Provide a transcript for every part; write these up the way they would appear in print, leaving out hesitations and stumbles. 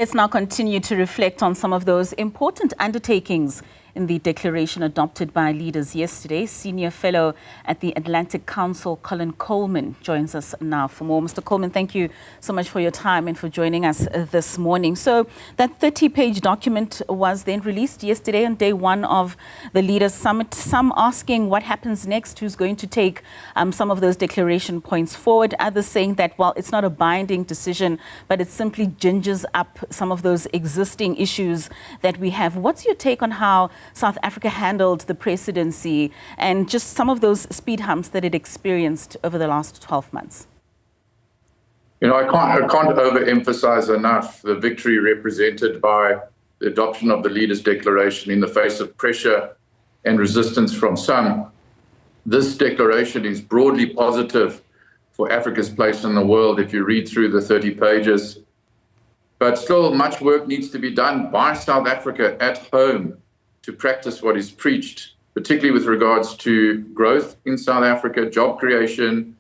Let's now continue to reflect on some of those important undertakings in the declaration adopted by leaders yesterday. Senior fellow at the Atlantic Council, Colin Coleman, joins us now for more. Mr. Coleman, thank you so much for your time and for joining us this morning. So that 30-page document was then released yesterday on day one of the Leaders Summit. Some asking what happens next, who's going to take some of those declaration points forward. Others saying that, well, it's not a binding decision, but it simply gingers up some of those existing issues that we have. What's your take on how South Africa handled the presidency and just some of those speed humps that it experienced over the last 12 months? You know, I can't overemphasize enough the victory represented by the adoption of the Leaders' Declaration in the face of pressure and resistance from some. This declaration is broadly positive for Africa's place in the world if you read through the 30 pages. But still, much work needs to be done by South Africa at home to practice what is preached, particularly with regards to growth in South Africa, job creation,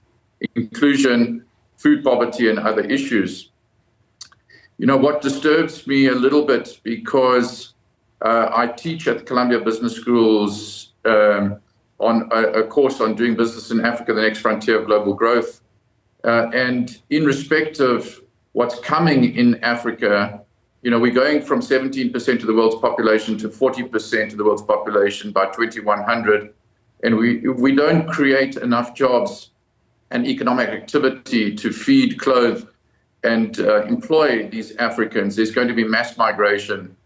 inclusion, food poverty, and other issues. You know, what disturbs me a little bit, because I teach at the Columbia Business School's on a course on doing business in Africa, the next frontier of global growth. And in respect of what's coming in Africa, you know, we're going from 17% of the world's population to 40% of the world's population by 2100. And we don't create enough jobs and economic activity to feed, clothe, and employ these Africans. There's going to be mass migration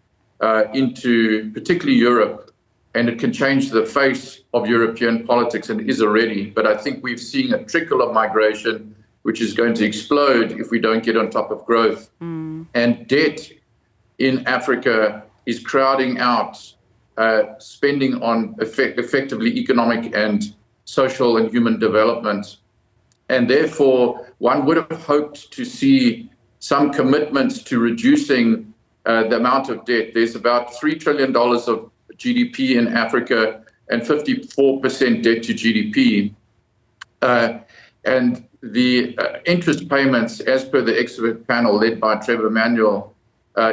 into particularly Europe, and it can change the face of European politics, and is already. But I think we've seen a trickle of migration, which is going to explode if we don't get on top of growth. And debt in Africa is crowding out spending on effectively economic and social and human development. And therefore, one would have hoped to see some commitments to reducing the amount of debt. There's about $3 trillion of GDP in Africa and 54% debt to GDP. And the interest payments, as per the expert panel led by Trevor Manuel,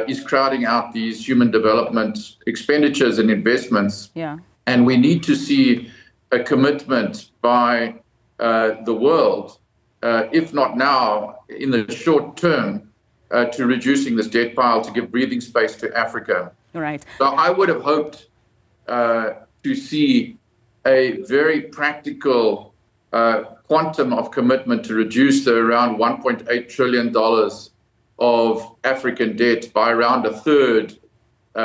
is crowding out these human development expenditures and investments. Yeah. And we need to see a commitment by the world, if not now, in the short term, to reducing this debt pile to give breathing space to Africa. Right. So I would have hoped to see a very practical quantum of commitment to reduce the around $1.8 trillion of African debt by around a third,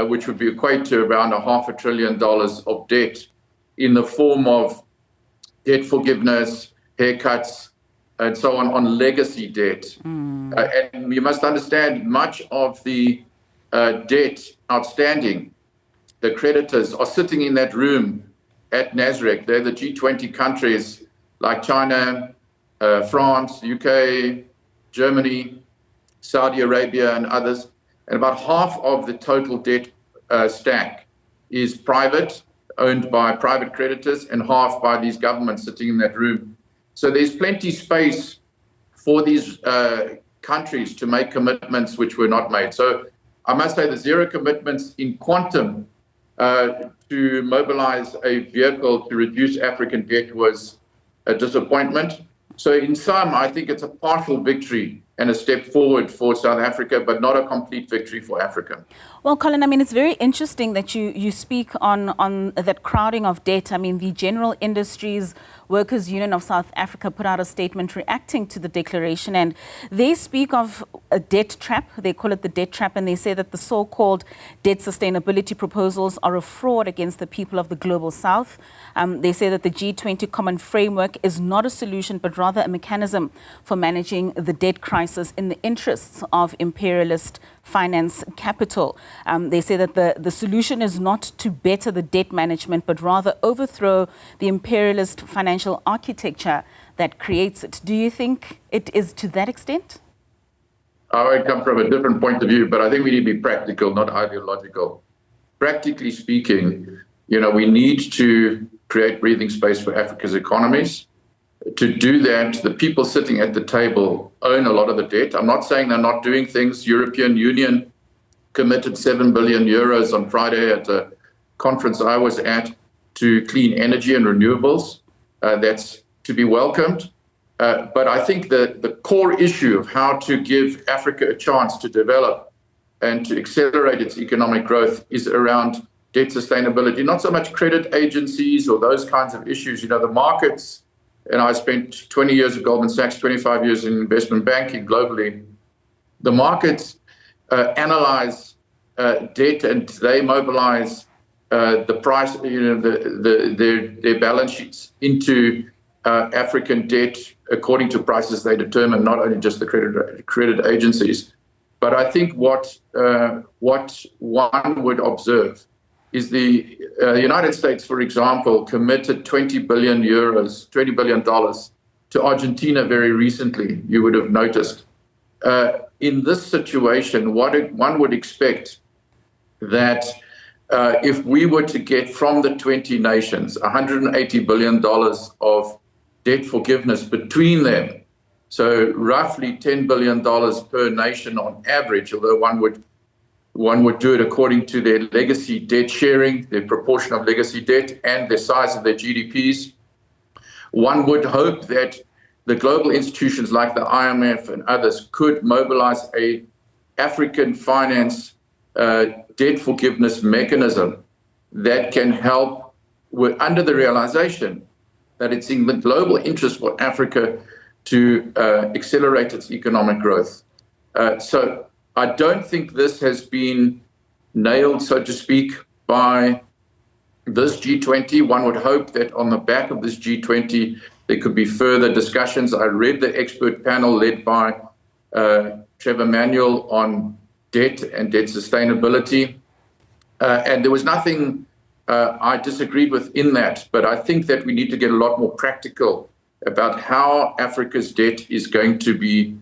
which would be equate to around $500 billion of debt in the form of debt forgiveness, haircuts, and so on legacy debt. And you must understand, much of the debt outstanding, the creditors are sitting in that room at Nasrec. They're the G20 countries like China, France, UK, Germany, Saudi Arabia, and others. And about half of the total debt stack is private, owned by private creditors, and half by these governments sitting in that room. So there's plenty space for these countries to make commitments which were not made. So I must say the zero commitments in quantum to mobilize a vehicle to reduce African debt was a disappointment. So in sum, I think it's a partial victory and a step forward for South Africa, but not a complete victory for Africa. Well, Colin, I mean, it's very interesting that you speak on that crowding of debt. I mean, the General Industries Workers Union of South Africa put out a statement reacting to the declaration, and they speak of a debt trap. They call it the debt trap, and they say that the so-called debt sustainability proposals are a fraud against the people of the global South. They say that the G20 common framework is not a solution, but rather a mechanism for managing the debt crisis in the interests of imperialist finance capital. They say that the solution is not to better the debt management, but rather overthrow the imperialist financial architecture that creates it. Do you think it is to that extent? I come from a different point of view, but I think we need to be practical, not ideological. Practically speaking, you know, we need to create breathing space for Africa's economies. To do that, the people sitting at the table own a lot of the debt. I'm not saying they're not doing things. European Union committed 7 billion euros on Friday at a conference I was at to clean energy and renewables. That's to be welcomed. But I think the core issue of how to give Africa a chance to develop and to accelerate its economic growth is around debt sustainability, not so much credit agencies or those kinds of issues. You know, the markets, and I spent 20 years at Goldman Sachs, 25 years in investment banking globally. The markets analyze debt and they mobilize the price, their balance sheets into African debt according to prices they determine, not only just the credit agencies. But I think what one would observe is the United States, for example, committed $20 billion to Argentina very recently, you would have noticed. In this situation, one would expect that if we were to get from the 20 nations $180 billion of debt forgiveness between them, so roughly $10 billion per nation on average, although one would do it according to their legacy debt sharing, their proportion of legacy debt, and the size of their GDPs. One would hope that the global institutions like the IMF and others could mobilize a African finance debt forgiveness mechanism that can help under the realization that it's in the global interest for Africa to accelerate its economic growth. So I don't think this has been nailed, so to speak, by this G20. One would hope that on the back of this G20, there could be further discussions. I read the expert panel led by Trevor Manuel on debt and debt sustainability. And there was nothing I disagreed with in that, but I think that we need to get a lot more practical about how Africa's debt is going to be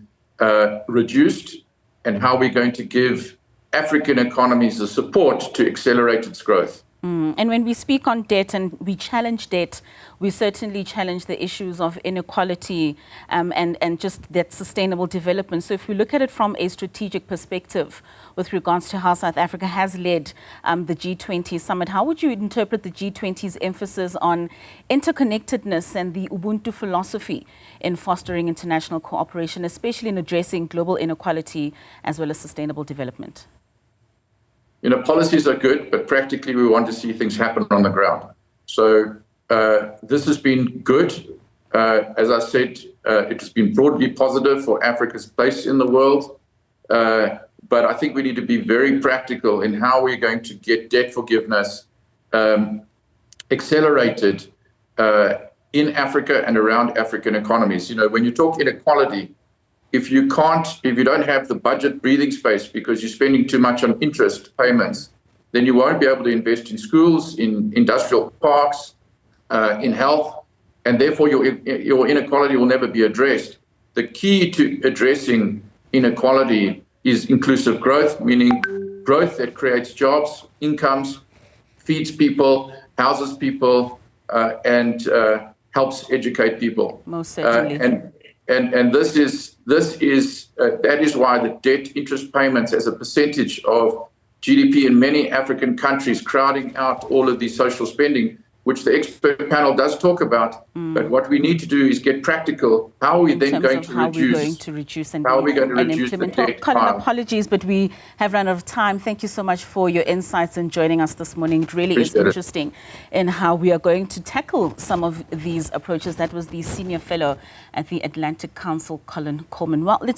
reduced and how we're going to give African economies the support to accelerate its growth. And when we speak on debt and we challenge debt, we certainly challenge the issues of inequality and just that sustainable development. So if we look at it from a strategic perspective with regards to how South Africa has led the G20 summit, how would you interpret the G20's emphasis on interconnectedness and the Ubuntu philosophy in fostering international cooperation, especially in addressing global inequality as well as sustainable development? You know, policies are good, but practically we want to see things happen on the ground. So this has been good. As I said, it has been broadly positive for Africa's place in the world. But I think we need to be very practical in how we're going to get debt forgiveness accelerated in Africa and around African economies. You know, when you talk inequality, if you don't have the budget breathing space because you're spending too much on interest payments, then you won't be able to invest in schools, in industrial parks, in health, and therefore your inequality will never be addressed. The key to addressing inequality is inclusive growth, meaning growth that creates jobs, incomes, feeds people, houses people, and helps educate people. Most certainly. And that is why the debt interest payments as a percentage of GDP in many African countries crowding out all of the social spending, which the expert panel does talk about. But what we need to do is get practical. How are we then going to reduce and implement? Well, Colin, apologies, but we have run out of time. Thank you so much for your insights and joining us this morning. It really is interesting in how we are going to tackle some of these approaches. That was the senior fellow at the Atlantic Council, Colin Coleman. Well, let's